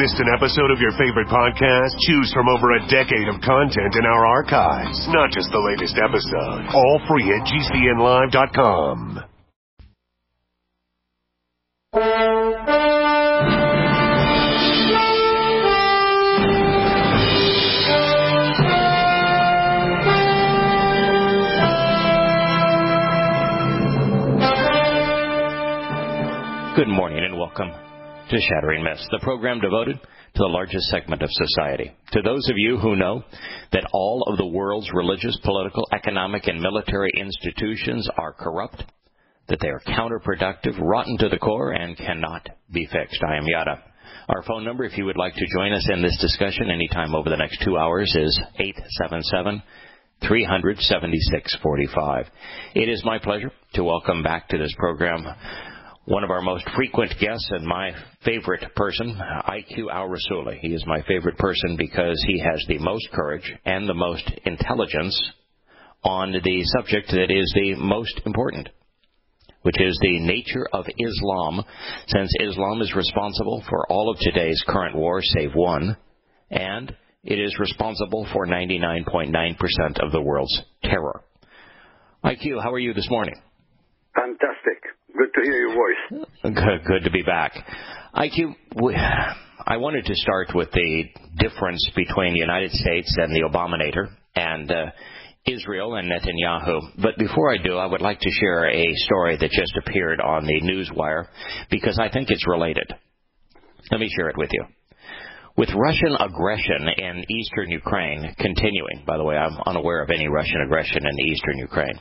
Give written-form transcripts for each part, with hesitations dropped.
Missed an episode of your favorite podcast? Choose from over a decade of content in our archives. Not just the latest episode. All free at GCNlive.com. Good morning and welcome to Shattering Myths, the program devoted to the largest segment of society. To those of you who know that all of the world's religious, political, economic, and military institutions are corrupt, that they are counterproductive, rotten to the core, and cannot be fixed, I am Yada. Our phone number, if you would like to join us in this discussion anytime over the next 2 hours, is 877-300-7645. It is my pleasure to welcome back to this program one of our most frequent guests and my favorite person, IQ Al Rassooli. He is my favorite person because he has the most courage and the most intelligence on the subject that is the most important, which is the nature of Islam, since Islam is responsible for all of today's current war, save one, and it is responsible for 99.9% of the world's terror. IQ, how are you this morning? Fantastic. Good to hear your voice. Good to be back. IQ, I wanted to start with the difference between the United States and the Obamanator and Israel and Netanyahu. But before I do, I would like to share a story that just appeared on the Newswire because I think it's related. Let me share it with you. With Russian aggression in eastern Ukraine continuing, by the way, I'm unaware of any Russian aggression in eastern Ukraine,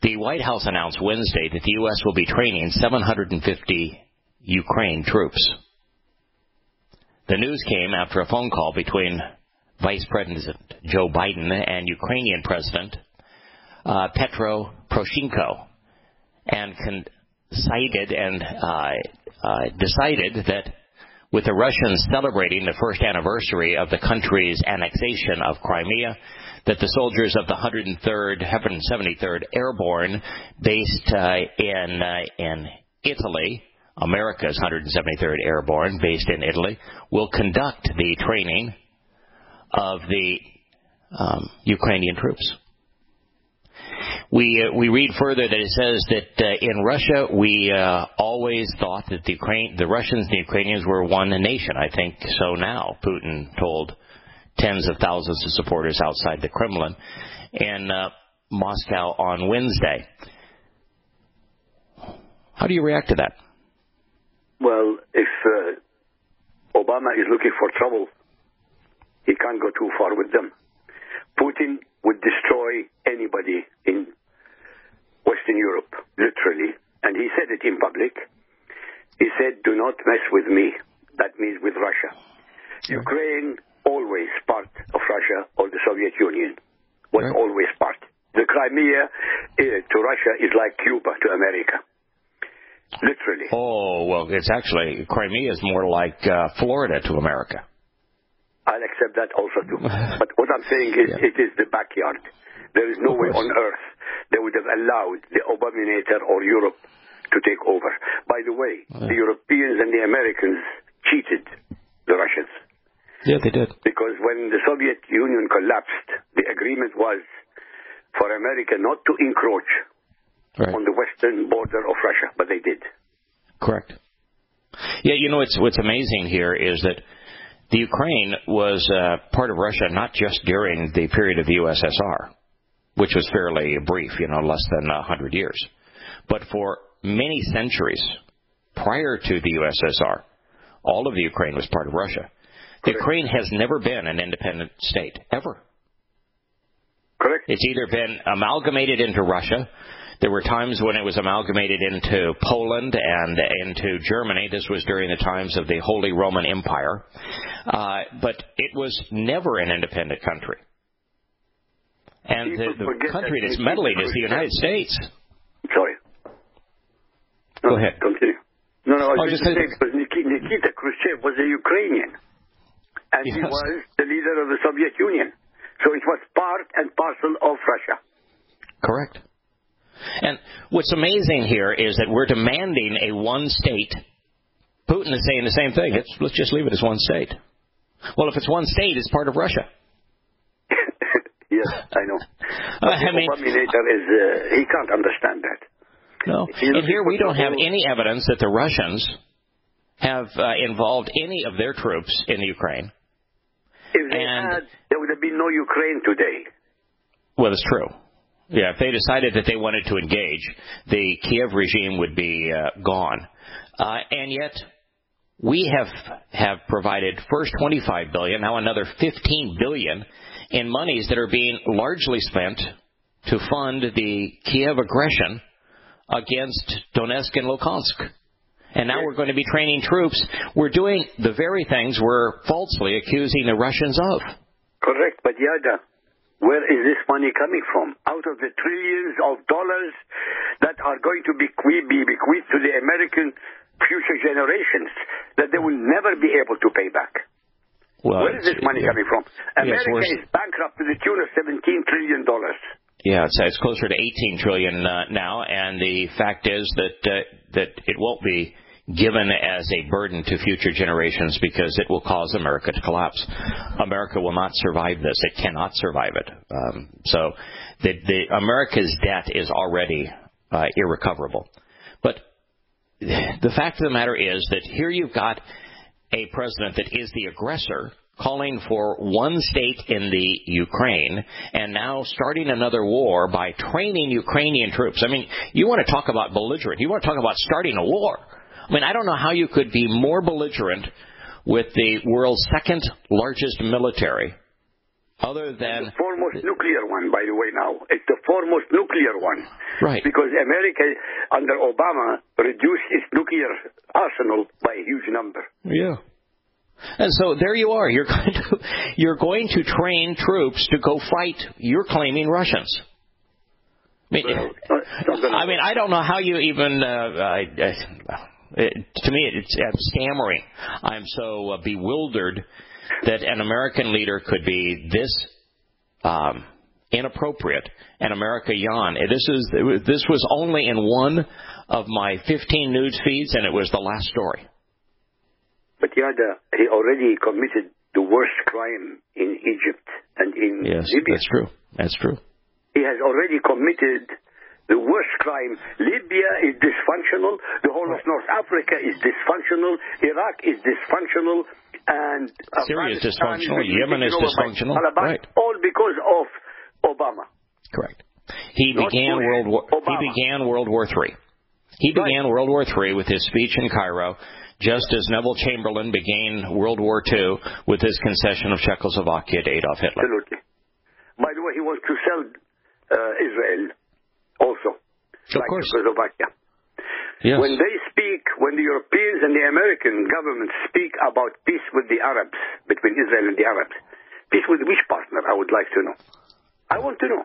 the White House announced Wednesday that the U.S. will be training 750 Ukraine troops. The news came after a phone call between Vice President Joe Biden and Ukrainian President Petro Poroshenko, and decided that with the Russians celebrating the first anniversary of the country's annexation of Crimea, that the soldiers of the 173rd Airborne, based in Italy, America's 173rd Airborne, based in Italy, will conduct the training of the Ukrainian troops. We read further that it says that in Russia we always thought that the Russians and the Ukrainians were one nation. I think so now. Putin told tens of thousands of supporters outside the Kremlin in Moscow on Wednesday. How do you react to that? Well, if Obama is looking for trouble, he can't go too far with them. Putin would destroy anybody in Western Europe, literally. And he said it in public. He said, do not mess with me. That means with Russia. Sure. Ukraine, always part of Russia or the Soviet Union, was right. Always part. The Crimea to Russia is like Cuba to America. Literally. Oh, well, it's actually, Crimea is more like Florida to America. I'll accept that also too. But what I'm saying is, It is the backyard. There is no way on earth they would have allowed the Obamanator or Europe to take over. By the way, the Europeans and the Americans cheated the Russians. Yeah, they did. Because when the Soviet Union collapsed, the agreement was for America not to encroach on the western border of Russia, but they did. Correct. Yeah, you know, what's amazing here is that the Ukraine was part of Russia not just during the period of the USSR, which was fairly brief, less than 100 years, but for many centuries prior to the USSR, all of the Ukraine was part of Russia. The Ukraine has never been an independent state, ever. Correct. It's either been amalgamated into Russia. There were times when it was amalgamated into Poland and into Germany. This was during the times of the Holy Roman Empire. But it was never an independent country. And the country that's meddling is the United States. Sorry. Go ahead. Continue. No, I was just saying, because Nikita Khrushchev was a Ukrainian. And he was the leader of the Soviet Union. So it was part and parcel of Russia. Correct. And what's amazing here is that we're demanding a one-state Putin is saying the same thing. Let's just leave it as one state. Well, if it's one state, it's part of Russia. Yes, I know. I mean, he can't understand that. No. And here we don't have any evidence that the Russians have involved any of their troops in Ukraine. If they had, there would have been no Ukraine today. Well, it's true. Yeah, if they decided that they wanted to engage, the Kiev regime would be gone. And yet, we have provided first $25 billion, now another $15 billion in monies that are being largely spent to fund the Kiev aggression against Donetsk and Luhansk. And now we're going to be training troops. We're doing the very things we're falsely accusing the Russians of. Correct, but Yada, where is this money coming from? Out of the trillions of dollars that are going to be bequeathed to the American future generations that they will never be able to pay back. Well, where is this money coming from? America is bankrupt to the tune of $17 trillion. Yeah, it's closer to $18 trillion now, and the fact is that it won't be given as a burden to future generations because it will cause America to collapse. America will not survive this. It cannot survive it. So America's debt is already irrecoverable. But the fact of the matter is that here you've got a president that is the aggressor calling for one state in the Ukraine and now starting another war by training Ukrainian troops. I mean, you want to talk about belligerent. You want to talk about starting a war. I mean, I don't know how you could be more belligerent with the world's second largest military other than... the foremost nuclear one, by the way, now. It's the foremost nuclear one. Right. Because America, under Obama, reduced its nuclear arsenal by a huge number. Yeah. And so there you are. You're going to train troops to go fight, you're claiming, Russians. I mean, I don't know how you even... to me, it's stammering. I'm so bewildered that an American leader could be this inappropriate, and America yawn. This was only in one of my 15 news feeds, and it was the last story. But Yada, he already committed the worst crime in Egypt and in Libya. That's true. That's true. He has already committed the worst crime. Libya is dysfunctional. The whole of North Africa is dysfunctional. Iraq is dysfunctional. And Syria is dysfunctional. Yemen is dysfunctional. Right. All because of Obama. Correct. He began World War III. He began World War III with his speech in Cairo, just as Neville Chamberlain began World War II with his concession of Czechoslovakia to Adolf Hitler. Absolutely. By the way, he wants to sell Israel also. Of course. Czechoslovakia. Yes. When they speak, when the Europeans and the American government speak about peace with the Arabs, between Israel and the Arabs, peace with which partner, I would like to know. I want to know.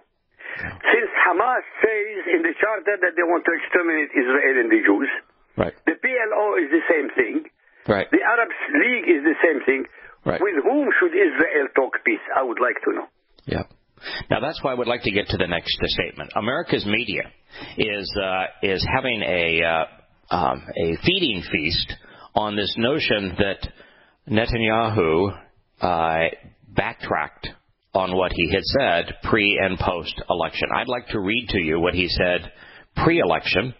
Since Hamas says in the charter that they want to exterminate Israel and the Jews, right. The PLO is the same thing. Right. The Arab League is the same thing. Right. With whom should Israel talk peace? I would like to know. Yeah. Now, that's why I would like to get to the next statement. America's media is having a feeding feast on this notion that Netanyahu backtracked on what he had said pre- and post-election. I'd like to read to you what he said pre-election,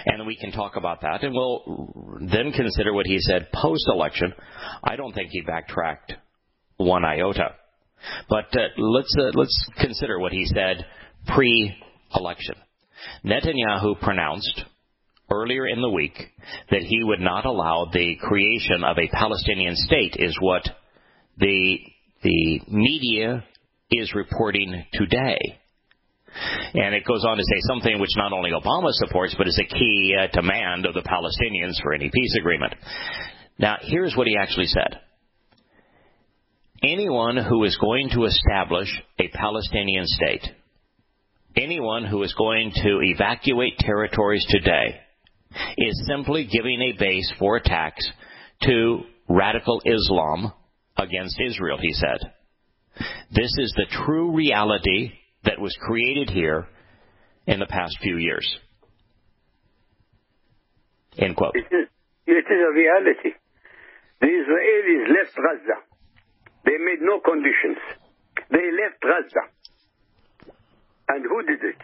and we can talk about that, and we'll then consider what he said post-election. I don't think he backtracked one iota. But let's consider what he said pre-election. Netanyahu pronounced earlier in the week that he would not allow the creation of a Palestinian state, is what the media is reporting today. And it goes on to say something which not only Obama supports, but is a key demand of the Palestinians for any peace agreement. Now, here's what he actually said. Anyone who is going to establish a Palestinian state, anyone who is going to evacuate territories today, is simply giving a base for attacks to radical Islam against Israel, he said. This is the true reality that was created here in the past few years. End quote. Yes, it is a reality. The Israelis left Gaza. They made no conditions. They left Gaza. And who did it?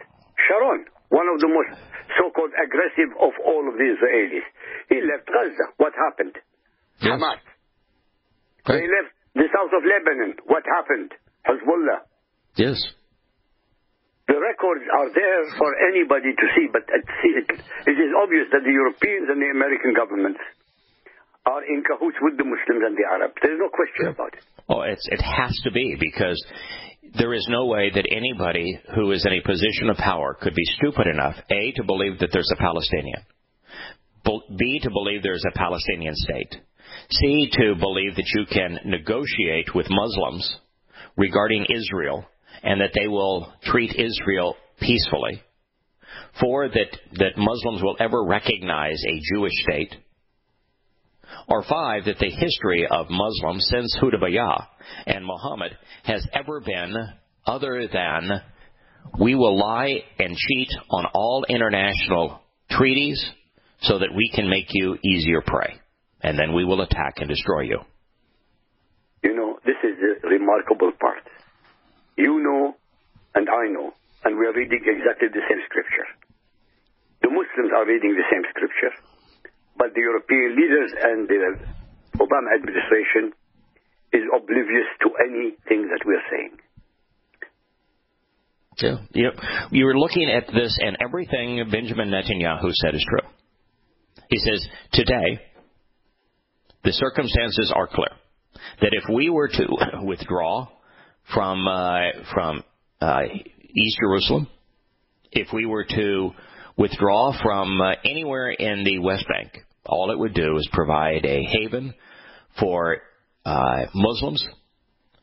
Sharon, one of the most so-called aggressive of all of the Israelis. He left Gaza. What happened? Yes. Hamas. Right. They left the south of Lebanon. What happened? Hezbollah. Yes. The records are there for anybody to see, but it is obvious that the Europeans and the American governments are in cahoots with the Muslims and the Arabs. There's no question about it. Oh, it has to be, because there is no way that anybody who is in a position of power could be stupid enough, A, to believe that there's a Palestinian, B, to believe there's a Palestinian state, C, to believe that you can negotiate with Muslims regarding Israel and that they will treat Israel peacefully, 4, that Muslims will ever recognize a Jewish state, or 5, that the history of Muslims since Hudaybiyah and Muhammad has ever been other than we will lie and cheat on all international treaties so that we can make you easier prey, and then we will attack and destroy you. You know, this is the remarkable part. You know, and I know, and we are reading exactly the same scripture. The Muslims are reading the same scripture, but the European leaders and the Obama administration is oblivious to anything that we're saying. Yeah. You were looking at this, and everything Benjamin Netanyahu said is true. He says, today, the circumstances are clear, that if we were to withdraw from East Jerusalem, if we were to withdraw from anywhere in the West Bank, all it would do is provide a haven for Muslims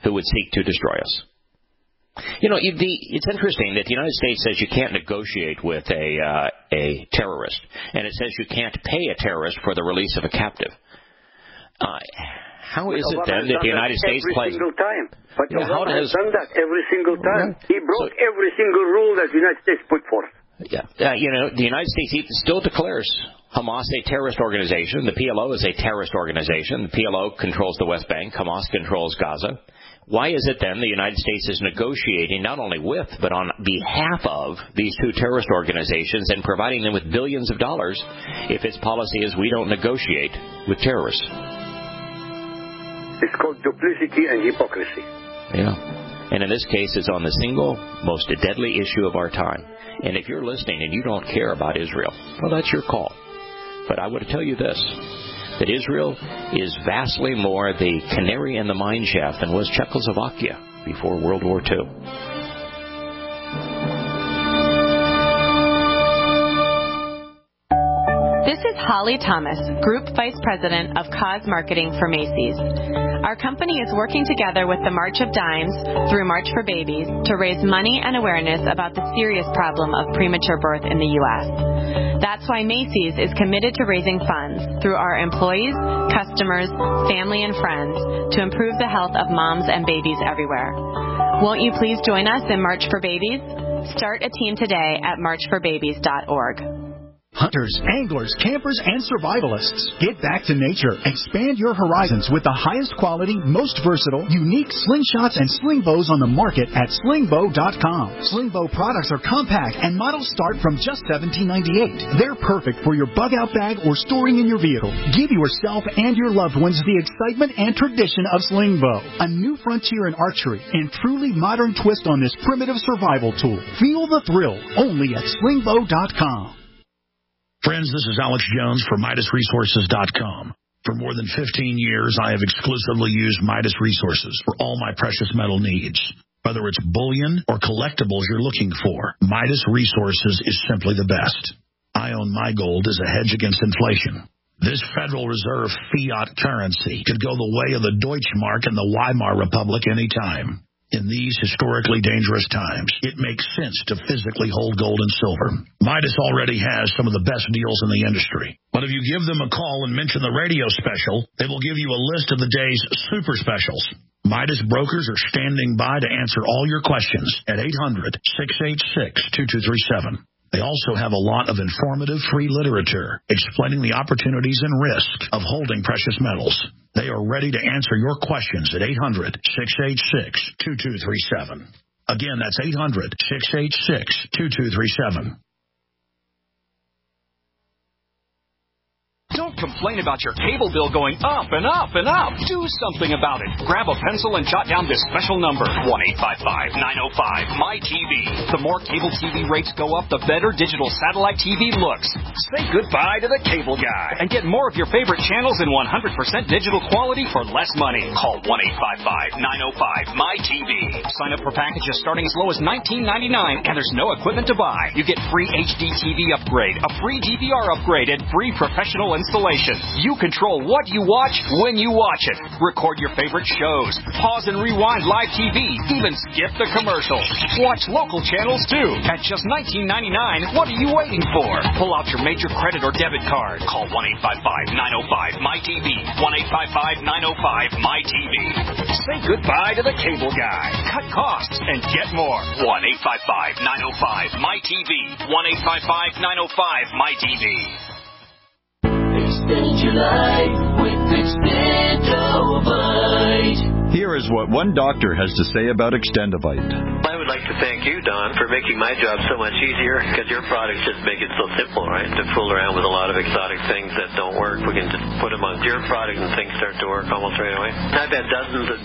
who would seek to destroy us. You know, it's interesting that the United States says you can't negotiate with a terrorist, and it says you can't pay a terrorist for the release of a captive. How is it then that the United States plays? Every single time. But Obama has done that every single time. He broke every single rule that the United States put forth. Yeah. You know, the United States still declares Hamas a terrorist organization. The PLO is a terrorist organization. The PLO controls the West Bank. Hamas controls Gaza. Why is it then the United States is negotiating not only with, but on behalf of these two terrorist organizations and providing them with billions of dollars if its policy is we don't negotiate with terrorists? It's called duplicity and hypocrisy. Yeah. And in this case, it's on the single most deadly issue of our time. And if you're listening and you don't care about Israel, well, that's your call. But I want to tell you this, that Israel is vastly more the canary in the mine shaft than was Czechoslovakia before World War II. This is Holly Thomas, Group Vice President of Cause Marketing for Macy's. Our company is working together with the March of Dimes through March for Babies to raise money and awareness about the serious problem of premature birth in the U.S. That's why Macy's is committed to raising funds through our employees, customers, family, and friends to improve the health of moms and babies everywhere. Won't you please join us in March for Babies? Start a team today at marchforbabies.org. Hunters, anglers, campers, and survivalists. Get back to nature. Expand your horizons with the highest quality, most versatile, unique slingshots and sling bows on the market at slingbow.com. Slingbow products are compact and models start from just $17.98. They're perfect for your bug-out bag or storing in your vehicle. Give yourself and your loved ones the excitement and tradition of slingbow. A new frontier in archery and truly modern twist on this primitive survival tool. Feel the thrill only at slingbow.com. Friends, this is Alex Jones for MidasResources.com. For more than 15 years, I have exclusively used Midas Resources for all my precious metal needs. Whether it's bullion or collectibles you're looking for, Midas Resources is simply the best. I own my gold as a hedge against inflation. This Federal Reserve fiat currency could go the way of the Deutschmark and the Weimar Republic anytime. In these historically dangerous times, it makes sense to physically hold gold and silver. Midas already has some of the best deals in the industry. But if you give them a call and mention the radio special, they will give you a list of the day's super specials. Midas brokers are standing by to answer all your questions at 800-686-2237. They also have a lot of informative free literature explaining the opportunities and risks of holding precious metals. They are ready to answer your questions at 800-686-2237. Again, that's 800-686-2237. Don't complain about your cable bill going up and up and up. Do something about it. Grab a pencil and jot down this special number, 1-855-905-MY-TV. The more cable TV rates go up, the better digital satellite TV looks. Say goodbye to the cable guy and get more of your favorite channels in 100% digital quality for less money. Call 1-855-905-MY-TV. Sign up for packages starting as low as $19.99, and there's no equipment to buy. You get free HD TV upgrade, a free DVR upgrade, and free professional installation. You control what you watch when you watch it. Record your favorite shows. Pause and rewind live TV. Even skip the commercials. Watch local channels too. At just $19.99, what are you waiting for? Pull out your major credit or debit card. Call 1-855-905-MY-TV. 1-855-905-MY-TV. Say goodbye to the cable guy. Cut costs and get more. 1-855-905-MY-TV. 1-855-905-MY-TV. Extend your life with Extendovite. Here is what one doctor has to say about Extendovite. I would like to thank you, Don, for making my job so much easier, because your products just make it so simple, right? To fool around with a lot of exotic things that don't work, we can just put them on your product and things start to work almost right away. I've had dozens of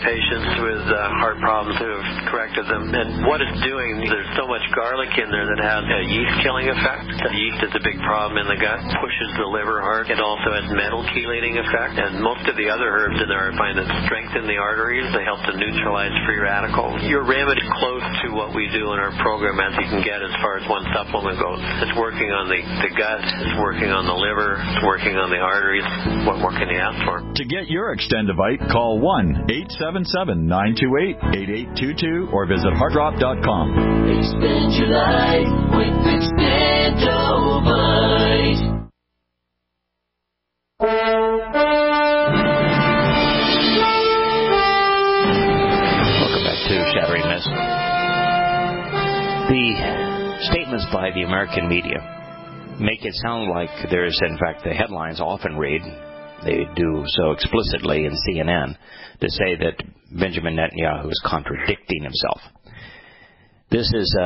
patients with heart problems who have corrected them, and what it's doing, there's so much garlic in there that has a yeast-killing effect. The yeast is a big problem in the gut, pushes the liver hard. It also has metal chelating effect, and most of the other herbs in there I find that strengthen the arteries. They help to neutralize free radicals. Your remedy close to what we do in our program as you can get as far as one supplement goes. It's working on the gut, it's working on the liver, it's working on the arteries. What more can you ask for? To get your Extendovite, call 1-877-928-8822 or visit heartdrop.com. Extend your life with Extendovite. Welcome back to Shattering Myths. The statements by the American media make it sound like there's, in fact, the headlines often read, they do so explicitly in CNN, to say that Benjamin Netanyahu is contradicting himself. This is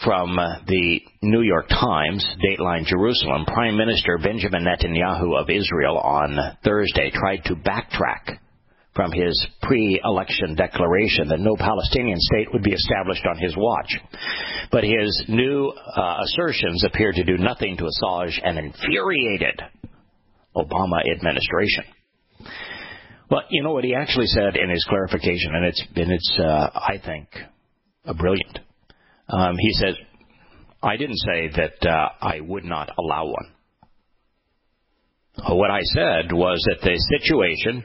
from the New York Times, Dateline Jerusalem. Prime Minister Benjamin Netanyahu of Israel on Thursday tried to backtrack from his pre-election declaration that no Palestinian state would be established on his watch. But his new assertions appear to do nothing to assuage an infuriated Obama administration. Well, you know what he actually said in his clarification, and it's I think, brilliant. He says, I didn't say that I would not allow one. What I said was that the situation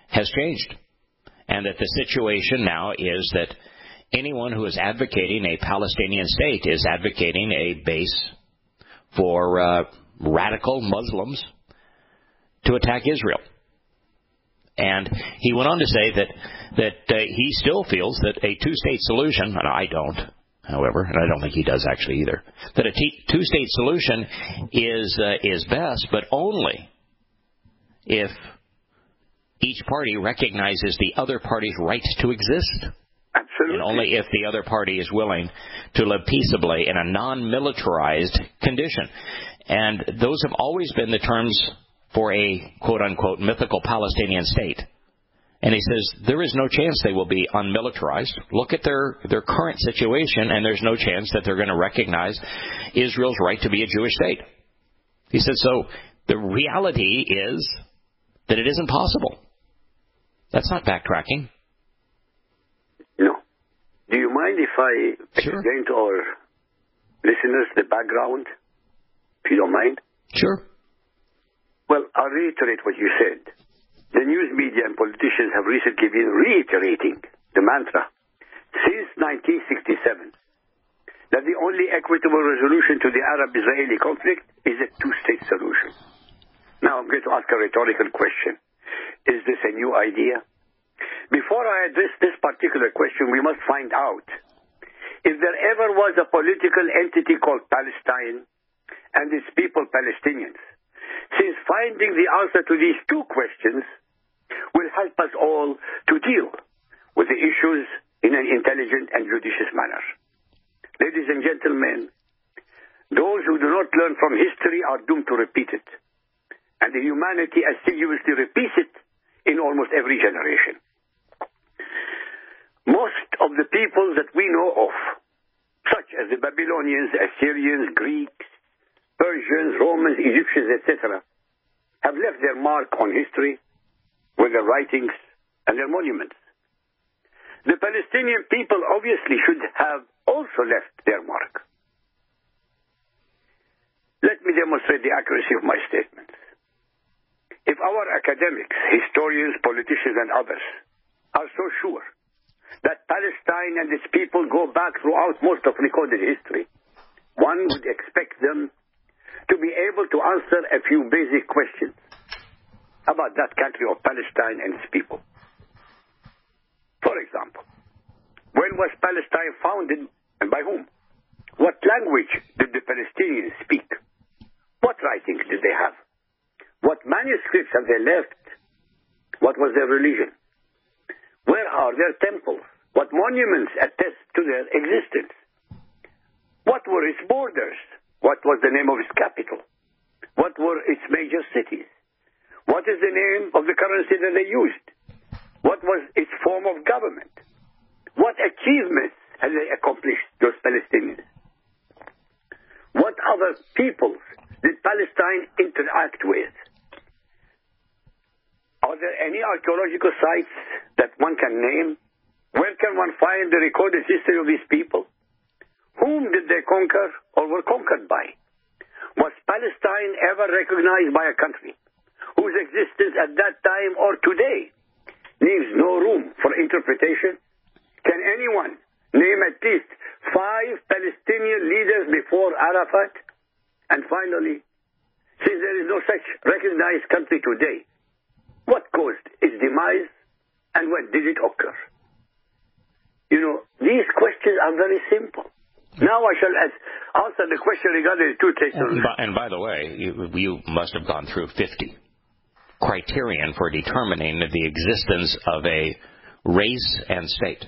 has changed, and that the situation now is that anyone who is advocating a Palestinian state is advocating a base for radical Muslims to attack Israel. And he went on to say that he still feels that a two-state solution, and I don't, however, and I don't think he does actually either, that a two-state solution is best, but only if each party recognizes the other party's right to exist. Absolutely. And only if the other party is willing to live peaceably in a non-militarized condition. And those have always been the terms for a quote-unquote mythical Palestinian state. And he says there is no chance they will be unmilitarized. Look at their current situation, and there's no chance that they're going to recognize Israel's right to be a Jewish state. He says, so the reality is that it isn't possible. That's not backtracking. No. Do you mind if I explain to our listeners the background, if you don't mind? Sure. Well, I'll reiterate what you said. The news media and politicians have recently been reiterating the mantra since 1967 that the only equitable resolution to the Arab-Israeli conflict is a two-state solution. Now I'm going to ask a rhetorical question. Is this a new idea? Before I address this particular question, we must find out, if there ever was a political entity called Palestine and its people Palestinians, since finding the answer to these two questions will help us all to deal with the issues in an intelligent and judicious manner. Ladies and gentlemen, those who do not learn from history are doomed to repeat it, and the humanity assiduously repeats it in almost every generation. Most of the people that we know of, such as the Babylonians, Assyrians, Greeks, Persians, Romans, Egyptians, etc., have left their mark on history with their writings and their monuments. The Palestinian people obviously should have also left their mark. Let me demonstrate the accuracy of my statements. If our academics, historians, politicians, and others are so sure that Palestine and its people go back throughout most of recorded history, one would expect them to be able to answer a few basic questions about that country of Palestine and its people. For example, when was Palestine founded and by whom? What language did the Palestinians speak? What writings did they have? What manuscripts have they left? What was their religion? Where are their temples? What monuments attest to their existence? What were its borders? What was the name of its capital? What were its major cities? What is the name of the currency that they used? What was its form of government? What achievements have they accomplished, those Palestinians? What other peoples did Palestine interact with? Are there any archaeological sites that one can name? Where can one find the recorded history of these people? Whom did they conquer or were conquered by? Was Palestine ever recognized by a country whose existence at that time or today leaves no room for interpretation? Can anyone name at least 5 Palestinian leaders before Arafat? And finally, since there is no such recognized country today, what caused its demise and when did it occur? You know, these questions are very simple. Now I shall answer the question regarding the two cases. And by the way, you must have gone through 50 criterion for determining the existence of a race and state.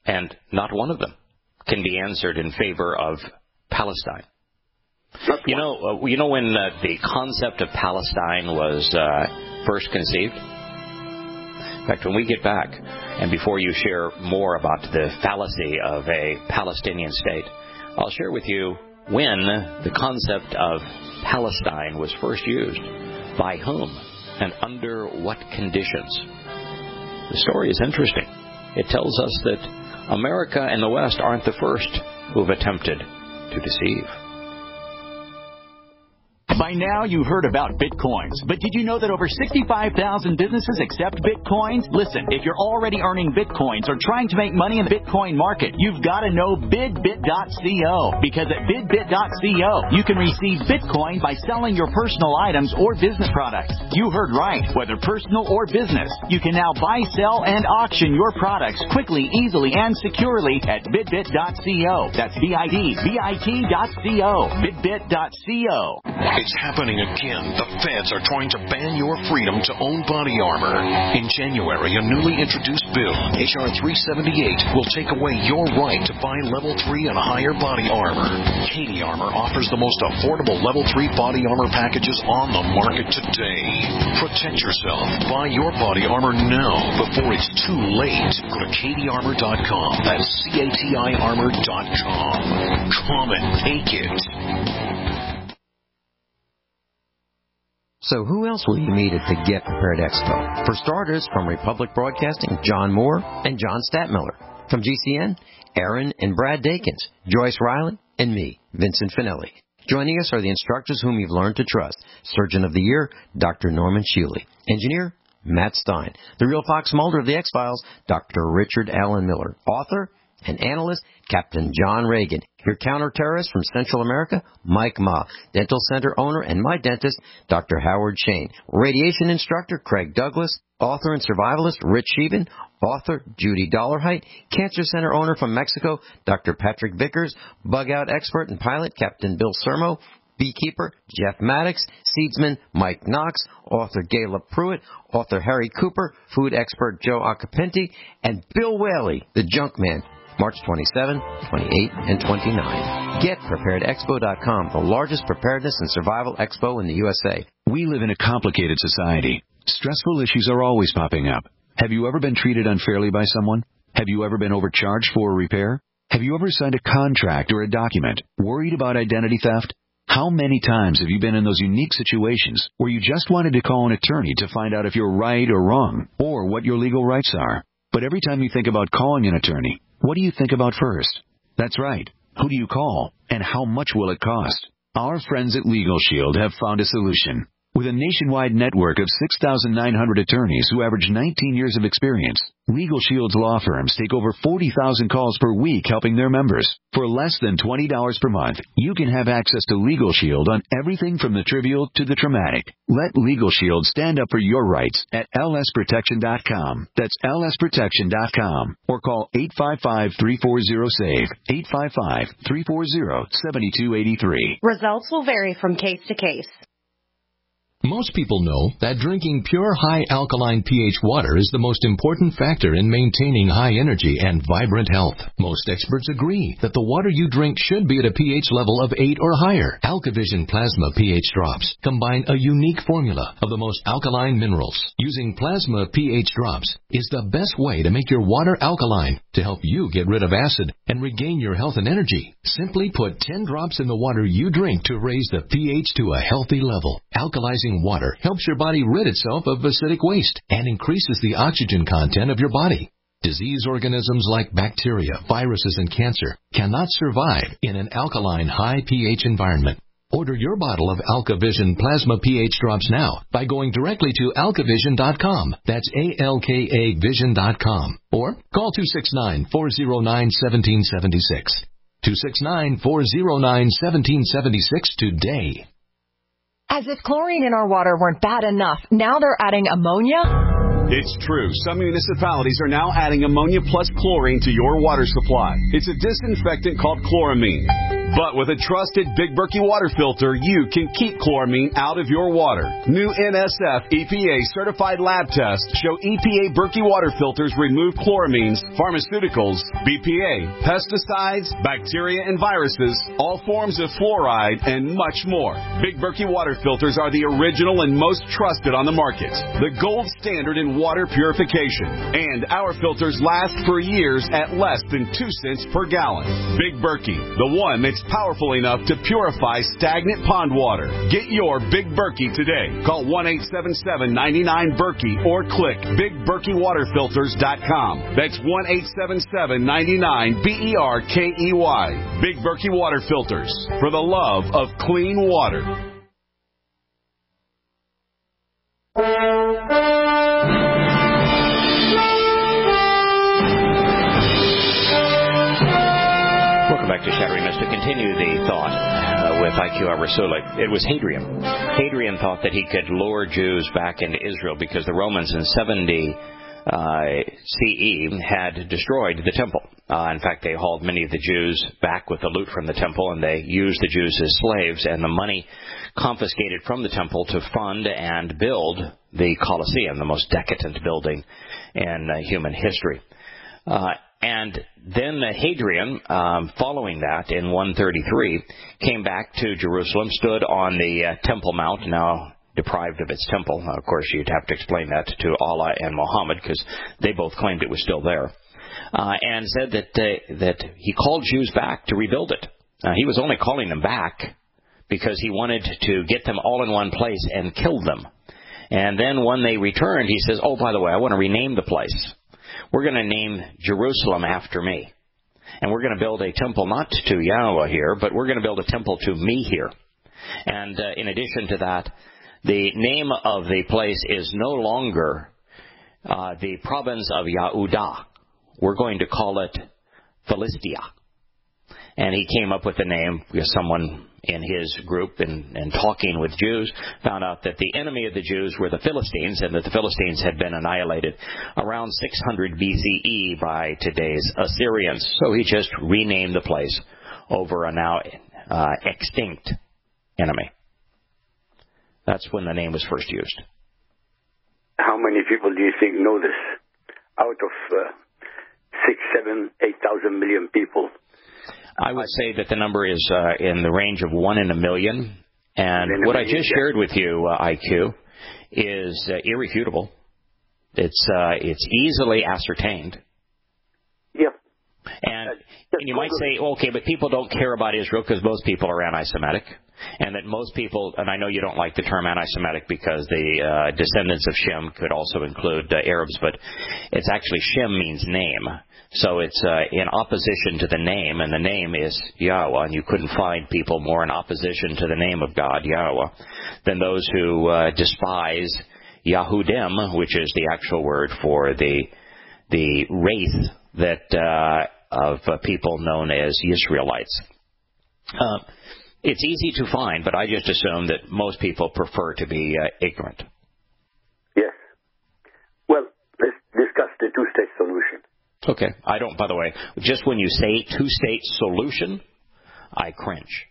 And not one of them can be answered in favor of Palestine. You know when the concept of Palestine was first conceived? In fact, when we get back, and before you share more about the fallacy of a Palestinian state, I'll share with you when the concept of Palestine was first used, by whom, and under what conditions. The story is interesting. It tells us that America and the West aren't the first who have attempted to deceive. By now, you've heard about Bitcoins, but did you know that over 65,000 businesses accept Bitcoins? Listen, if you're already earning Bitcoins or trying to make money in the Bitcoin market, you've got to know bidbit.co, because at bidbit.co, you can receive Bitcoin by selling your personal items or business products. You heard right, whether personal or business. You can now buy, sell, and auction your products quickly, easily, and securely at bidbit.co. That's bidbit.co. Bidbit.co. It's happening again. The feds are trying to ban your freedom to own body armor. In January, a newly introduced bill, H.R. 378, will take away your right to buy Level 3 and higher body armor. Katie Armor offers the most affordable Level 3 body armor packages on the market today. Protect yourself. Buy your body armor now before it's too late. Go to katiearmor.com. That's CATIarmor.com. Come and take it. So who else will you meet at the Get Prepared Expo? For starters, from Republic Broadcasting, John Moore and John Statmiller. From GCN, Aaron and Brad Dakins, Joyce Riley, and me, Vincent Finelli. Joining us are the instructors whom you've learned to trust. Surgeon of the Year, Dr. Norman Shuley. Engineer, Matt Stein. The real Fox Mulder of the X-Files, Dr. Richard Allen Miller. Author, And analyst, Captain John Reagan. Your counterterrorist from Central America, Mike Ma. Dental center owner and my dentist, Dr. Howard Shane. Radiation instructor, Craig Douglas. Author and survivalist, Rich Sheehan. Author, Judy Dollarhite. Cancer center owner from Mexico, Dr. Patrick Vickers. Bug out expert and pilot, Captain Bill Sermo. Beekeeper, Jeff Maddox. Seedsman, Mike Knox. Author, Gayla Pruitt. Author, Harry Cooper. Food expert, Joe Acapinti. And Bill Whaley, the junk man. March 27, 28, and 29. Get PreparedExpo.com, the largest preparedness and survival expo in the USA. We live in a complicated society. Stressful issues are always popping up. Have you ever been treated unfairly by someone? Have you ever been overcharged for a repair? Have you ever signed a contract or a document worried about identity theft? How many times have you been in those unique situations where you just wanted to call an attorney to find out if you're right or wrong, or what your legal rights are? But every time you think about calling an attorney, what do you think about first? That's right. Who do you call? And how much will it cost? Our friends at Legal Shield have found a solution. With a nationwide network of 6,900 attorneys who average 19 years of experience, Legal Shield's law firms take over 40,000 calls per week helping their members. For less than $20 per month, you can have access to Legal Shield on everything from the trivial to the traumatic. Let Legal Shield stand up for your rights at lsprotection.com. That's lsprotection.com. Or call 855-340-SAVE, 855-340-7283. Results will vary from case to case. Most people know that drinking pure high alkaline pH water is the most important factor in maintaining high energy and vibrant health. Most experts agree that the water you drink should be at a pH level of 8 or higher. AlkaVision Plasma pH drops combine a unique formula of the most alkaline minerals. Using plasma pH drops is the best way to make your water alkaline to help you get rid of acid and regain your health and energy. Simply put 10 drops in the water you drink to raise the pH to a healthy level. Alkalizing water helps your body rid itself of acidic waste and increases the oxygen content of your body. Disease organisms like bacteria, viruses, and cancer cannot survive in an alkaline high pH environment. Order your bottle of AlkaVision Plasma pH drops now by going directly to alkavision.com. That's ALKAvision.com. Or call 269-409-1776. 269-409-1776 today. As if chlorine in our water weren't bad enough, now they're adding ammonia? It's true. Some municipalities are now adding ammonia plus chlorine to your water supply. It's a disinfectant called chloramine. But with a trusted Big Berkey water filter, you can keep chloramine out of your water. New NSF EPA certified lab tests show EPA Berkey water filters remove chloramines, pharmaceuticals, BPA, pesticides, bacteria and viruses, all forms of fluoride, and much more. Big Berkey water filters are the original and most trusted on the market. The gold standard in water purification. And our filters last for years at less than 2 cents per gallon. Big Berkey, the one that's powerful enough to purify stagnant pond water. Get your Big Berkey today. Call 1-877-99-BERKEY or click BigBerkeyWaterFilters.com. That's 1-877-99-BERKEY. Big Berkey Water Filters, for the love of clean water. Back to Shattering Myths to continue the thought with IQ Al Rassooli. It was Hadrian. Hadrian thought that he could lure Jews back into Israel because the Romans in 70 CE had destroyed the temple. In fact, they hauled many of the Jews back with the loot from the temple, and they used the Jews as slaves, and the money confiscated from the temple to fund and build the Colosseum, the most decadent building in human history. And then Hadrian, following that in 133, came back to Jerusalem, stood on the Temple Mount, now deprived of its temple. Of course, you'd have to explain that to Allah and Muhammad because they both claimed it was still there, and said that he called Jews back to rebuild it. He was only calling them back because he wanted to get them all in one place and kill them. And then when they returned, he says, oh, by the way, I want to rename the place. We're going to name Jerusalem after me. And we're going to build a temple not to Yahweh here, but we're going to build a temple to me here. And in addition to that, the name of the place is no longer the province of Yehudah. We're going to call it Philistia. And he came up with the name because someone in his group and talking with Jews found out that the enemy of the Jews were the Philistines and that the Philistines had been annihilated around 600 BCE by today's Assyrians. So he just renamed the place over a now extinct enemy. That's when the name was first used. How many people do you think know this? Out of 6, 7, 8,000 million people. I would say that the number is in the range of 1 in a million. And what I just shared with you, IQ, is irrefutable. It's easily ascertained. Yep. And you might say, okay, but people don't care about Israel because most people are anti-Semitic. And that most people, and I know you don't like the term anti-Semitic because the descendants of Shem could also include Arabs, but it's actually Shem means name. So it's in opposition to the name, and the name is Yahweh, and you couldn't find people more in opposition to the name of God, Yahweh, than those who despise Yahudim, which is the actual word for the race that of people known as Israelites. It's easy to find, but I just assume that most people prefer to be ignorant. Yes. Well, let's discuss the two-state solution. Okay. I don't, by the way, just when you say two-state solution, I cringe.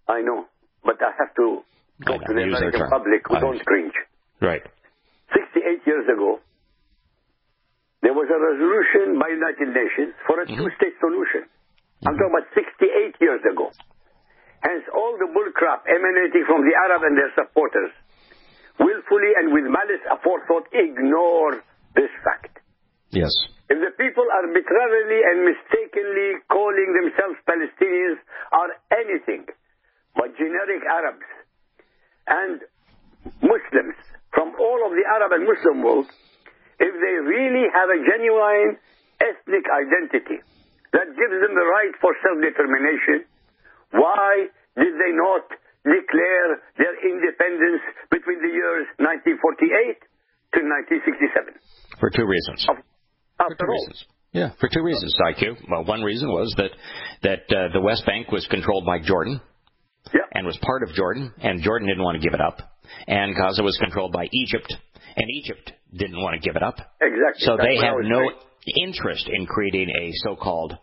I know, but I have to talk to the American public who don't cringe. Right. 68 years ago, there was a resolution by United Nations for a two-state solution. I'm talking about 68 years ago. Hence, all the bullcrap emanating from the Arab and their supporters willfully and with malice aforethought ignore this fact. Yes. If the people arbitrarily and mistakenly calling themselves Palestinians are anything but generic Arabs and Muslims from all of the Arab and Muslim world, if they really have a genuine ethnic identity that gives them the right for self-determination, why did they not declare their independence between the years 1948 to 1967? For two reasons. For two reasons, IQ. Well, one reason was that the West Bank was controlled by Jordan and was part of Jordan, and Jordan didn't want to give it up. And Gaza was controlled by Egypt, and Egypt didn't want to give it up. Exactly. So they have no interest in creating a so-called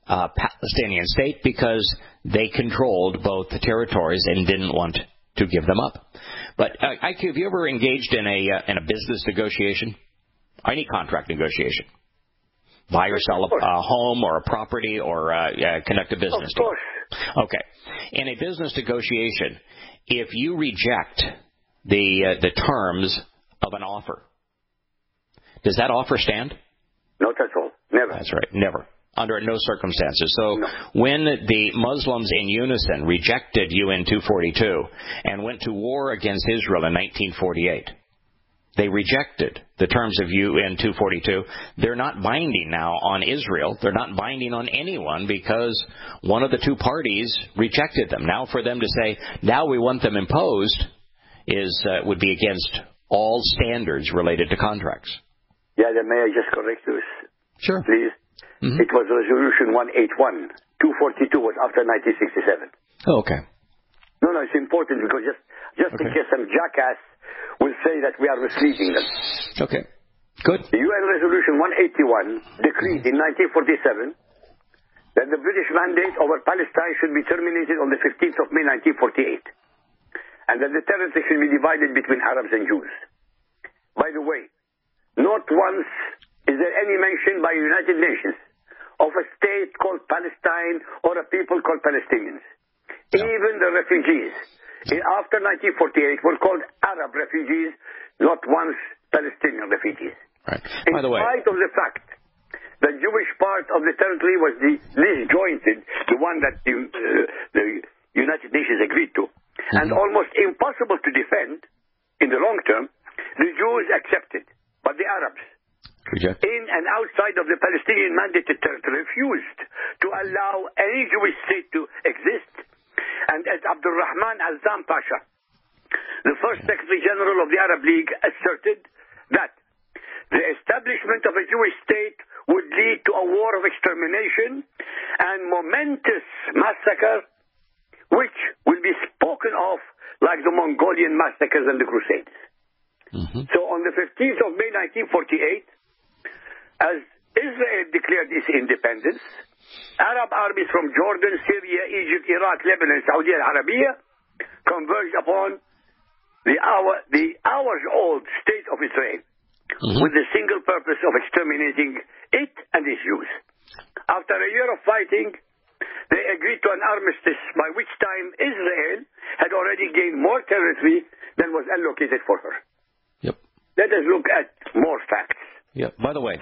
Palestinian state because they controlled both the territories and didn't want to give them up. But IQ, have you ever engaged in a business negotiation? Any contract negotiation? Buy or sell a home or a property or conduct a business deal? Okay. In a business negotiation, if you reject the terms of an offer, does that offer stand? Not at all. Never. That's right. Never. Under no circumstances. So when the Muslims in unison rejected UN 242 and went to war against Israel in 1948, they rejected the terms of UN 242. They're not binding now on Israel. They're not binding on anyone because one of the two parties rejected them. Now for them to say, now we want them imposed, would be against all standards related to contracts. Yeah, may I just correct you? Sure. Please. It was Resolution 181. 242 was after 1967. Oh, okay. No, it's important because just in case some jackass will say that we are misleading them. Okay. Good. The UN Resolution 181 decreed in 1947 that the British mandate over Palestine should be terminated on the 15th of May 1948 and that the territory should be divided between Arabs and Jews. By the way, not once is there any mention by United Nations of a state called Palestine or a people called Palestinians. No. Even the refugees after 1948 were called Arab refugees, not once Palestinian refugees. Right. By the way, in spite of the fact the Jewish part of the territory was disjointed, the one that the United Nations agreed to, and almost impossible to defend in the long term, the Jews accepted, but the Arabs, in and outside of the Palestinian mandated territory, refused to allow any Jewish state to exist. And as Abdurrahman Azam Pasha, the first Secretary General of the Arab League, asserted that the establishment of a Jewish state would lead to a war of extermination and momentous massacre, which will be spoken of like the Mongolian massacres and the Crusades. So on the 15th of May 1948, as Israel declared its independence, Arab armies from Jordan, Syria, Egypt, Iraq, Lebanon, Saudi Arabia converged upon the hours-old state of Israel with the single purpose of exterminating it and its Jews. After a year of fighting, they agreed to an armistice by which time Israel had already gained more territory than was allocated for her. Let us look at more facts. By the way,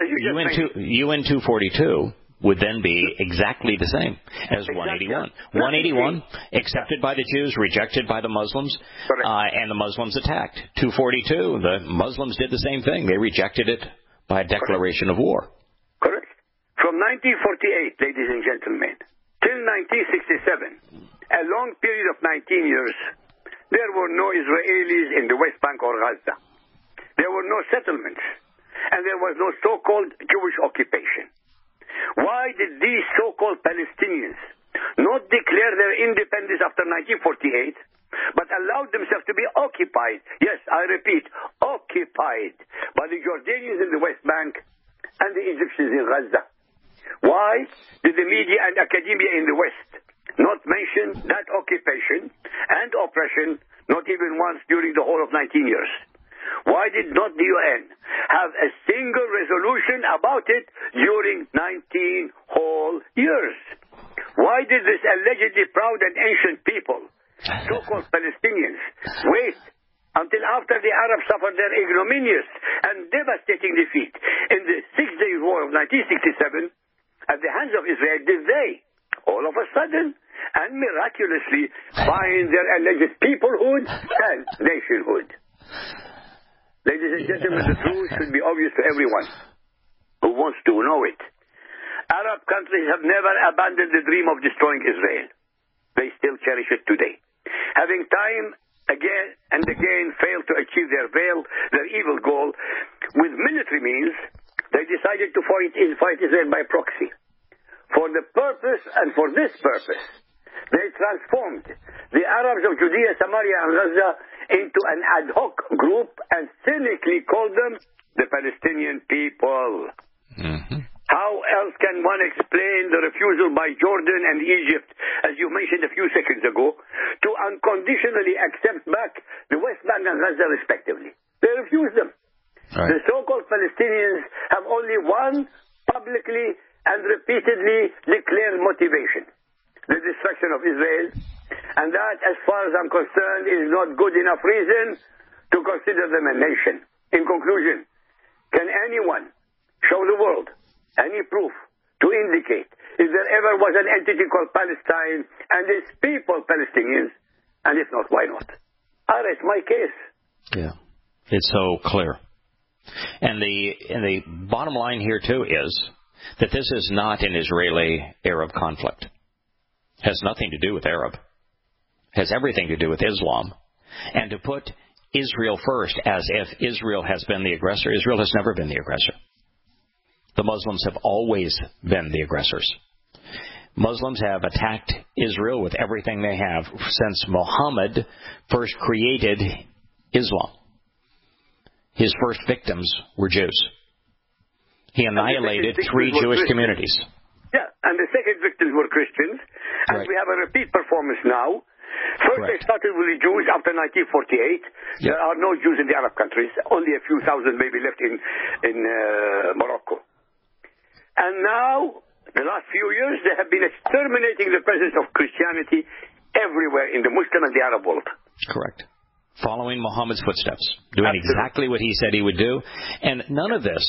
UN 242 would then be exactly the same as 181. 181, accepted by the Jews, rejected by the Muslims, and the Muslims attacked. 242, the Muslims did the same thing. They rejected it by a declaration of war. Correct. From 1948, ladies and gentlemen, till 1967, a long period of 19 years, there were no Israelis in the West Bank or Gaza. There were no settlements, and there was no so-called Jewish occupation. Why did these so-called Palestinians not declare their independence after 1948, but allowed themselves to be occupied, yes, I repeat, occupied by the Jordanians in the West Bank and the Egyptians in Gaza? Why did the media and academia in the West not mention that occupation and oppression, not even once during the whole of 19 years? Why did not the UN have a single resolution about it during 19 whole years? Why did this allegedly proud and ancient people, so-called Palestinians, wait until after the Arabs suffered their ignominious and devastating defeat in the Six-Day War of 1967 at the hands of Israel? Did they, all of a sudden and miraculously, find their alleged peoplehood and nationhood? Ladies and gentlemen, the truth should be obvious to everyone who wants to know it. Arab countries have never abandoned the dream of destroying Israel. They still cherish it today. Having time again and again failed to achieve their evil goal with military means, they decided to fight Israel by proxy. For the purpose and for this purpose, they transformed the Arabs of Judea, Samaria, and Gaza into an ad hoc group and cynically called them the Palestinian people. How else can one explain the refusal by Jordan and Egypt, as you mentioned a few seconds ago, to unconditionally accept back the West Bank and Gaza respectively? They refused them. The so-called Palestinians have only one publicly and repeatedly declared motivation: the destruction of Israel. And that, as far as I'm concerned, is not good enough reason to consider them a nation. In conclusion, can anyone show the world any proof to indicate if there ever was an entity called Palestine and its people Palestinians? And if not, why not? I rest my case. It's so clear. And the bottom line here, too, is that this is not an Israeli-Arab conflict. Has nothing to do with Arab. Has everything to do with Islam. And to put Israel first as if Israel has been the aggressor, Israel has never been the aggressor. The Muslims have always been the aggressors. Muslims have attacked Israel with everything they have since Muhammad first created Islam. His first victims were Jews. He annihilated 3 Jewish communities. And the second victims were Christians. And we have a repeat performance now. First, they started with the Jews after 1948. There are no Jews in the Arab countries. Only a few thousand maybe left in Morocco. And now, the last few years, they have been exterminating the presence of Christianity everywhere in the Muslim and the Arab world. Correct. Following Muhammad's footsteps. Doing exactly what he said he would do. And none of this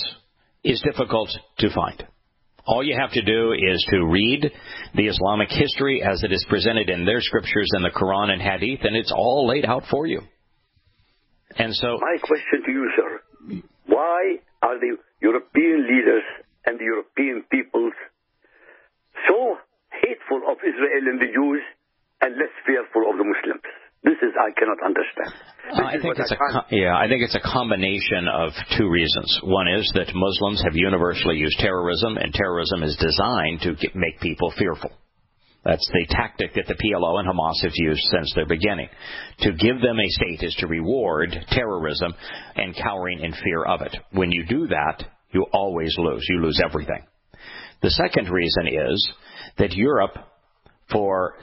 is difficult to find. All you have to do is to read the Islamic history as it is presented in their scriptures in the Quran and Hadith, and it's all laid out for you. And so, my question to you, sir, why are the European leaders and the European peoples so hateful of Israel and the Jews and less fearful of the Muslims? This is, I cannot understand. This is I think it's a combination of two reasons. One is that Muslims have universally used terrorism, and terrorism is designed to make people fearful. That's the tactic that the PLO and Hamas have used since their beginning. To give them a state is to reward terrorism and cowering in fear of it. When you do that, you always lose. You lose everything. The second reason is that Europe, for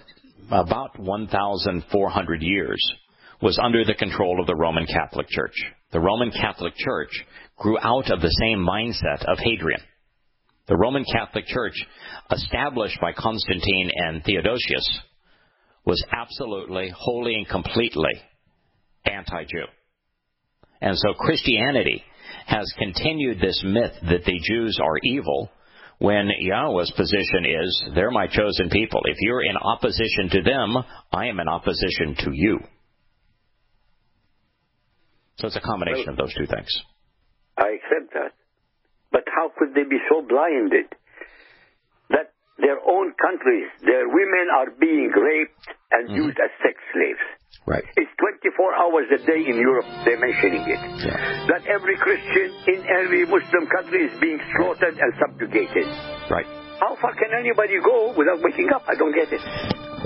about 1,400 years, was under the control of the Roman Catholic Church. The Roman Catholic Church grew out of the same mindset of Hadrian. The Roman Catholic Church, established by Constantine and Theodosius, was absolutely, wholly, and completely anti-Jew. And so Christianity has continued this myth that the Jews are evil, when Yahweh's position is, they're my chosen people. If you're in opposition to them, I am in opposition to you. So it's a combination of those two things. I accept that. But how could they be so blinded that their own countries, their women are being raped and used as sex slaves? Right. It's 24 hours a day in Europe, they're mentioning it. Yeah. That every Christian in every Muslim country is being slaughtered and subjugated. Right. How far can anybody go without waking up? I don't get it.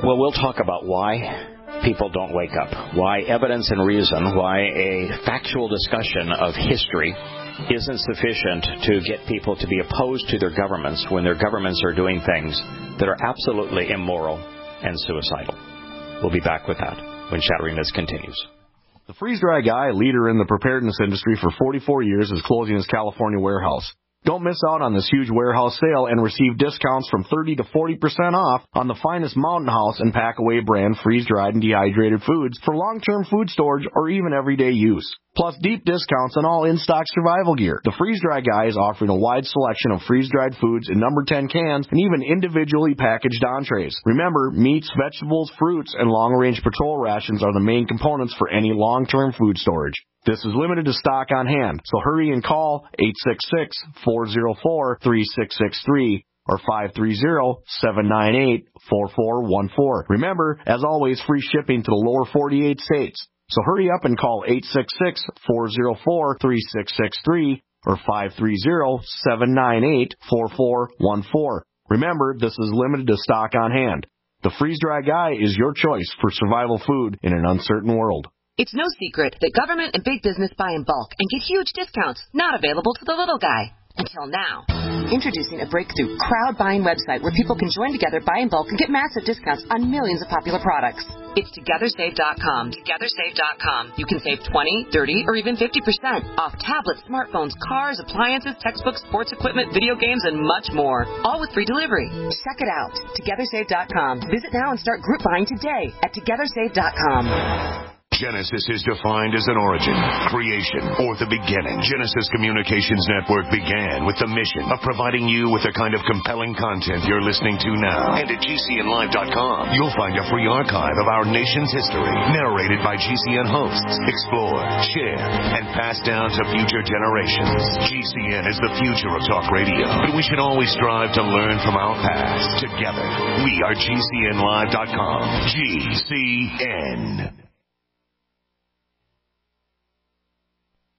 Well, we'll talk about why people don't wake up, why evidence and reason, why a factual discussion of history isn't sufficient to get people to be opposed to their governments when their governments are doing things that are absolutely immoral and suicidal. We'll be back with that when Shattering Myths continues. The freeze-dry guy, leader in the preparedness industry for 44 years, is closing his California warehouse. Don't miss out on this huge warehouse sale and receive discounts from 30 to 40% off on the finest Mountain House and Packaway brand freeze-dried and dehydrated foods for long-term food storage or even everyday use. Plus deep discounts on all in-stock survival gear. The Freeze-Dry Guy is offering a wide selection of freeze-dried foods in number 10 cans and even individually packaged entrees. Remember, meats, vegetables, fruits, and long-range patrol rations are the main components for any long-term food storage. This is limited to stock on hand, so hurry and call 866-404-3663 or 530-798-4414. Remember, as always, free shipping to the lower 48 states. So hurry up and call 866-404-3663 or 530-798-4414. Remember, this is limited to stock on hand. The Freeze-Dry Guy is your choice for survival food in an uncertain world. It's no secret that government and big business buy in bulk and get huge discounts not available to the little guy. Until now. Introducing a breakthrough crowd buying website where people can join together, buy in bulk, and get massive discounts on millions of popular products. It's TogetherSave.com. TogetherSave.com. You can save 20, 30, or even 50% off tablets, smartphones, cars, appliances, textbooks, sports equipment, video games, and much more. All with free delivery. Check it out. TogetherSave.com. Visit now and start group buying today at TogetherSave.com. Genesis is defined as an origin, creation, or the beginning. Genesis Communications Network began with the mission of providing you with the kind of compelling content you're listening to now. And at GCNlive.com, you'll find a free archive of our nation's history, narrated by GCN hosts, explored, shared, and passed down to future generations. GCN is the future of talk radio, but we should always strive to learn from our past. Together, we are GCNlive.com. GCN.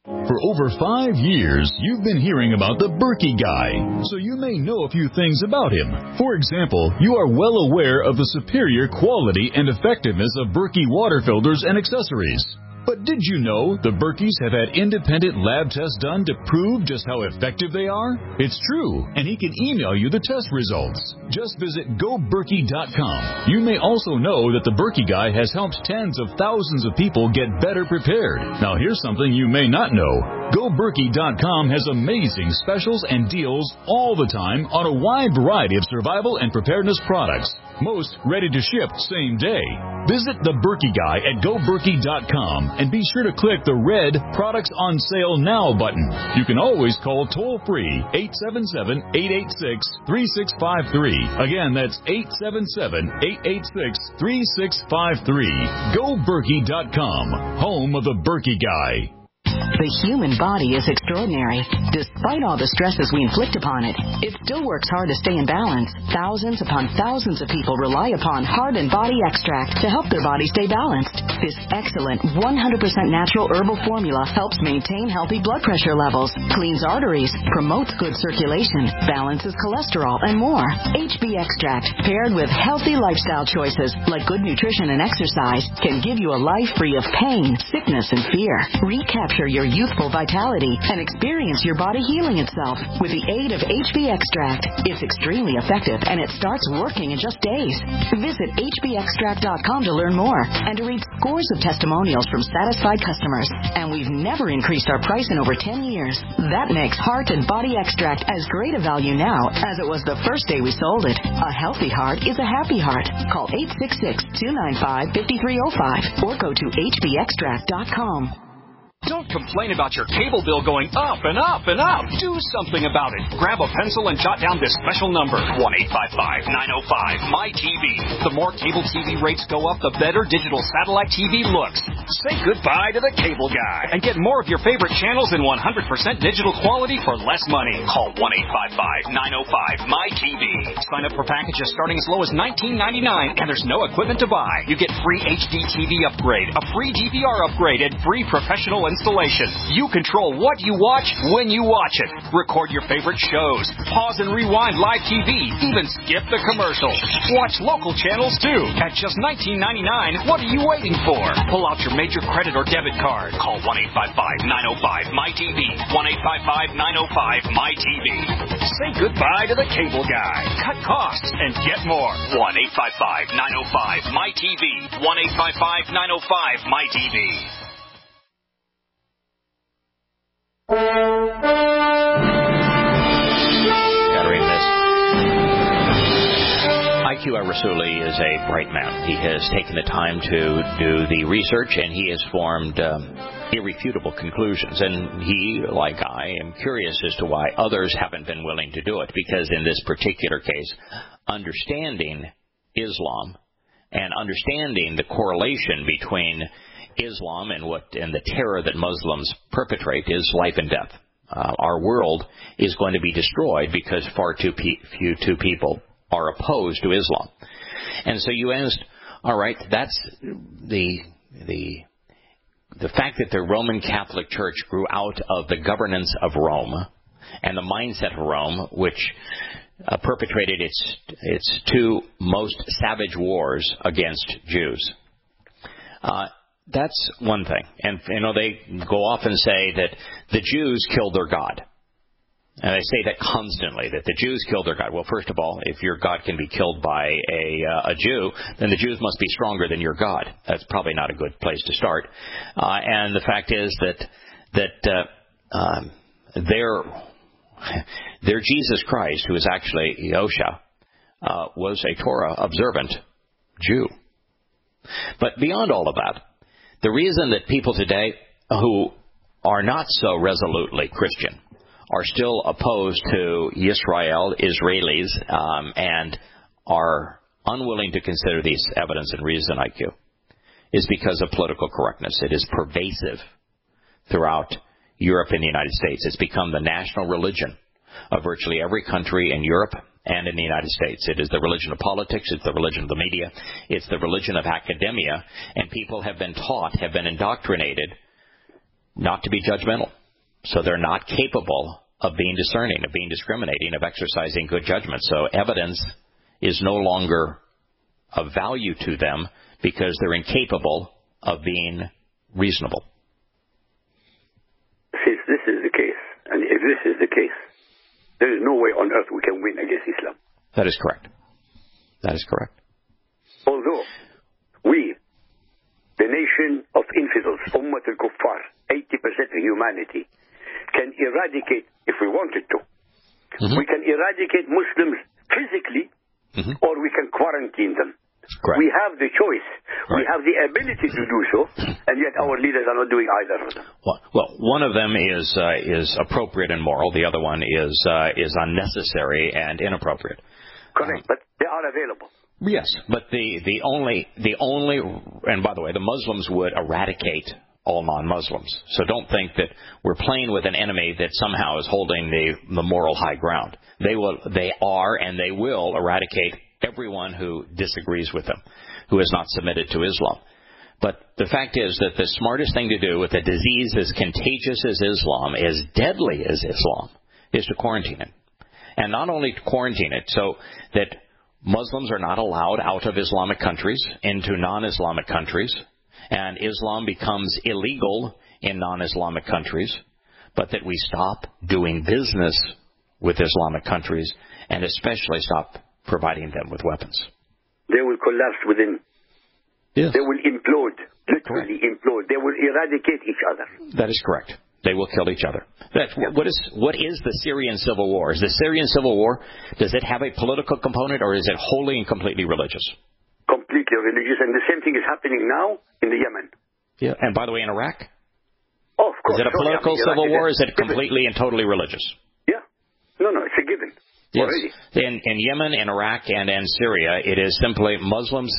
For over 5 years, you've been hearing about the Berkey Guy, so you may know a few things about him. For example, you are well aware of the superior quality and effectiveness of Berkey water filters and accessories. But did you know the Berkeys have had independent lab tests done to prove just how effective they are? It's true, and he can email you the test results. Just visit GoBerkey.com. You may also know that the Berkey Guy has helped tens of thousands of people get better prepared. Now here's something you may not know. GoBerkey.com has amazing specials and deals all the time on a wide variety of survival and preparedness products. Most ready to ship same day. Visit the Berkey Guy at GoBerkey.com and be sure to click the red Products on Sale Now button. You can always call toll-free 877-886-3653. Again, that's 877-886-3653. GoBerkey.com, home of the Berkey Guy. The human body is extraordinary. Despite all the stresses we inflict upon it, it still works hard to stay in balance. Thousands upon thousands of people rely upon Heart and Body Extract to help their body stay balanced. This excellent 100% natural herbal formula helps maintain healthy blood pressure levels, cleans arteries, promotes good circulation, balances cholesterol, and more. HB Extract, paired with healthy lifestyle choices like good nutrition and exercise, can give you a life free of pain, sickness, and fear. Recapture your youthful vitality and experience your body healing itself with the aid of HB Extract. It's extremely effective and it starts working in just days. Visit hbextract.com to learn more and to read scores of testimonials from satisfied customers. And we've never increased our price in over 10 years. That makes Heart and Body Extract as great a value now as it was the first day we sold it. A healthy heart is a happy heart. Call 866-295-5305 or go to hbextract.com. Don't complain about your cable bill going up and up and up. Do something about it. Grab a pencil and jot down this special number, 1-855-905-MY-TV. The more cable TV rates go up, the better digital satellite TV looks. Say goodbye to the cable guy and get more of your favorite channels in 100% digital quality for less money. Call 1-855-905-MY-TV. Sign up for packages starting as low as $19.99 and there's no equipment to buy. You get free HD TV upgrade, a free DVR upgrade, and free professional installation. You control what you watch when you watch it. Record your favorite shows. Pause and rewind live TV. Even skip the commercials. Watch local channels too. At just $19.99, what are you waiting for? Pull out your major credit or debit card. Call 1-855-905-MY-TV. 1-855-905-MY-TV. Say goodbye to the cable guy. Cut costs and get more. 1-855-905-MY-TV. 1-855-905-MY-TV. Shattering this. IQ Al Rassooli is a bright man. He has taken the time to do the research, and he has formed irrefutable conclusions. And he, like I, am curious as to why others haven't been willing to do it, because in this particular case, understanding Islam and understanding the correlation between Islam and the terror that Muslims perpetrate is life and death. Our world is going to be destroyed because far too few people are opposed to Islam. And so you asked, all right, that's the fact that the Roman Catholic Church grew out of the governance of Rome and the mindset of Rome, which perpetrated its two most savage wars against Jews. That's one thing. And, they go off and say that the Jews killed their God. And they say that constantly, that the Jews killed their God. Well, first of all, if your God can be killed by a Jew, then the Jews must be stronger than your God. That's probably not a good place to start. And the fact is that their Jesus Christ, who is actually Yosha, was a Torah-observant Jew. But beyond all of that, the reason that people today who are not so resolutely Christian are still opposed to Israel, Israelis, and are unwilling to consider these evidence and reason IQ is because of political correctness. It is pervasive throughout Europe and the United States. It's become the national religion of virtually every country in Europe and in the United States. It is the religion of politics. It's the religion of the media. It's the religion of academia. And people have been taught, have been indoctrinated not to be judgmental. So they're not capable of being discerning, of being discriminating, of exercising good judgment. So evidence is no longer of value to them because they're incapable of being reasonable. Since this is the case, and if this is the case, there is no way on earth we can win against Islam. That is correct. That is correct. Although we, the nation of infidels, Ummat al-Kuffar, 80% of humanity, can eradicate, if we wanted to, we can eradicate Muslims physically, or we can quarantine them. Correct. We have the choice. Right. We have the ability to do so, and yet our leaders are not doing either of them. Well, one of them is appropriate and moral. The other one is unnecessary and inappropriate. Correct, but they are available. Yes, but the only, and by the way, the Muslims would eradicate all non-Muslims. So don't think that we're playing with an enemy that somehow is holding the moral high ground. They are and they will eradicate everyone who disagrees with them, who has not submitted to Islam. But the fact is that the smartest thing to do with a disease as contagious as Islam, as deadly as Islam, is to quarantine it. And not only to quarantine it so that Muslims are not allowed out of Islamic countries into non-Islamic countries, and Islam becomes illegal in non-Islamic countries, but that we stop doing business with Islamic countries and especially stop providing them with weapons. They will collapse within. Yes. They will implode, literally implode. They will eradicate each other. That is correct. They will kill each other. What is the Syrian civil war? Is the Syrian civil war, does it have a political component or is it wholly and completely religious? Completely religious, and the same thing is happening now in the Yemen. Yeah, and by the way, in Iraq? Oh, of course. Is it a political civil war or is it completely and totally religious? Yeah. No, it's a given. Yes. Already. In Yemen, in Iraq, and in Syria, it is simply Muslims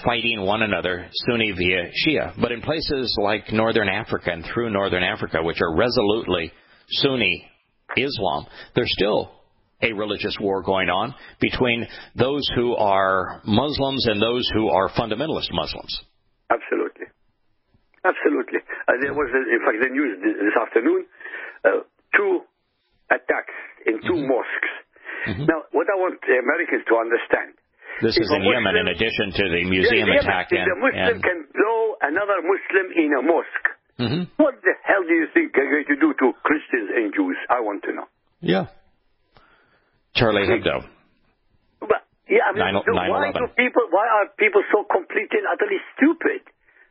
fighting one another, Sunni via Shia. But in places like Northern Africa and through Northern Africa, which are resolutely Sunni Islam, there's still a religious war going on between those who are Muslims and those who are fundamentalist Muslims. Absolutely. Absolutely. There was, in fact, the news this afternoon, 2 attacks in 2 mosques. Now, what I want the Americans to understand, this is in Yemen, in addition to the museum attack. If a Muslim can blow another Muslim in a mosque, what the hell do you think they're going to do to Christians and Jews? I want to know. Yeah. Charlie Hebdo. But, yeah, I mean, why are people so completely and utterly stupid?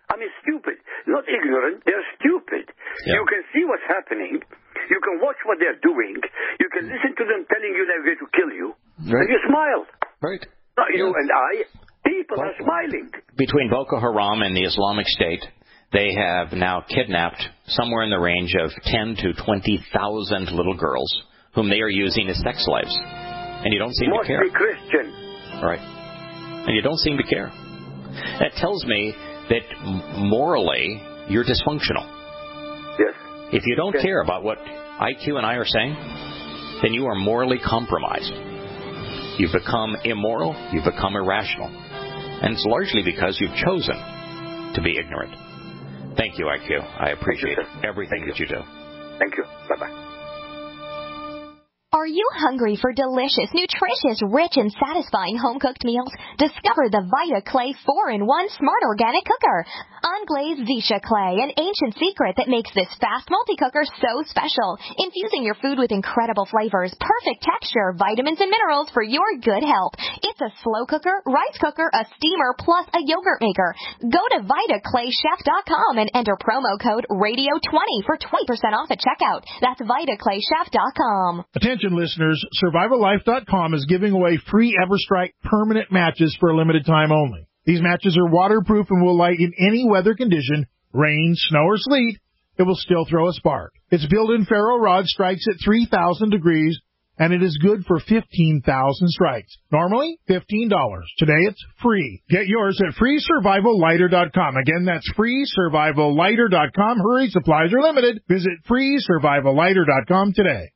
I mean, stupid. Not ignorant, they're stupid. Yeah. You can see what's happening. You can watch what they're doing. You can listen to them telling you they're going to kill you. Right. And you smile. Right. Not you and I. People are smiling. Between Boko Haram and the Islamic State, they have now kidnapped somewhere in the range of 10 to 20,000 little girls whom they are using as sex slaves. And you don't seem to care. Mostly Christian. Right. And you don't seem to care. That tells me that morally you're dysfunctional. Yes. If you don't care about what IQ and I are saying, then you are morally compromised. You've become immoral, you've become irrational. And it's largely because you've chosen to be ignorant. Thank you, IQ. I appreciate everything that you do. Thank you. Bye-bye. Are you hungry for delicious, nutritious, rich, and satisfying home-cooked meals? Discover the Vita Clay 4-in-1 Smart Organic Cooker. Unglazed Zisha Clay, an ancient secret that makes this fast multi-cooker so special. Infusing your food with incredible flavors, perfect texture, vitamins, and minerals for your good health. It's a slow cooker, rice cooker, a steamer, plus a yogurt maker. Go to VitaClayChef.com and enter promo code RADIO20 for 20% off at checkout. That's VitaClayChef.com. Attention listeners, SurvivalLife.com is giving away free EverStrike permanent matches for a limited time only. These matches are waterproof and will light in any weather condition, rain, snow, or sleet. It will still throw a spark. Its built-in ferro rod strikes at 3,000 degrees, and it is good for 15,000 strikes. Normally, $15. Today, it's free. Get yours at FreeSurvivalLighter.com. Again, that's FreeSurvivalLighter.com. Hurry, supplies are limited. Visit FreeSurvivalLighter.com today.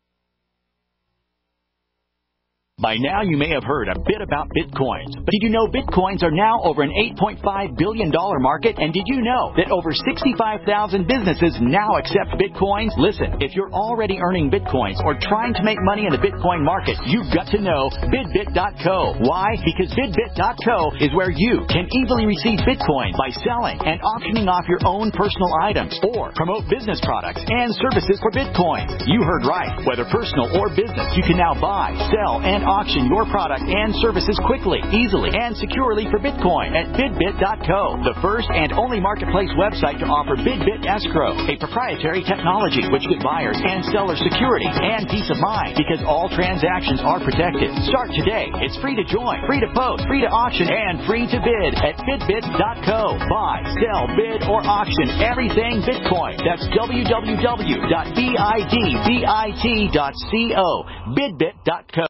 By now, you may have heard a bit about Bitcoins. But did you know Bitcoins are now over an $8.5 billion market? And did you know that over 65,000 businesses now accept Bitcoins? Listen, if you're already earning Bitcoins or trying to make money in the Bitcoin market, you've got to know BidBit.co. Why? Because BidBit.co is where you can easily receive Bitcoins by selling and auctioning off your own personal items or promote business products and services for Bitcoins. You heard right. Whether personal or business, you can now buy, sell, and auction your product and services quickly, easily, and securely for Bitcoin at BidBit.co, the first and only marketplace website to offer BidBit Escrow, a proprietary technology which gives buyers and sellers security and peace of mind because all transactions are protected. Start today. It's free to join, free to post, free to auction, and free to bid at BidBit.co. Buy, sell, bid, or auction everything Bitcoin. That's www.bidbit.co. BidBit.co.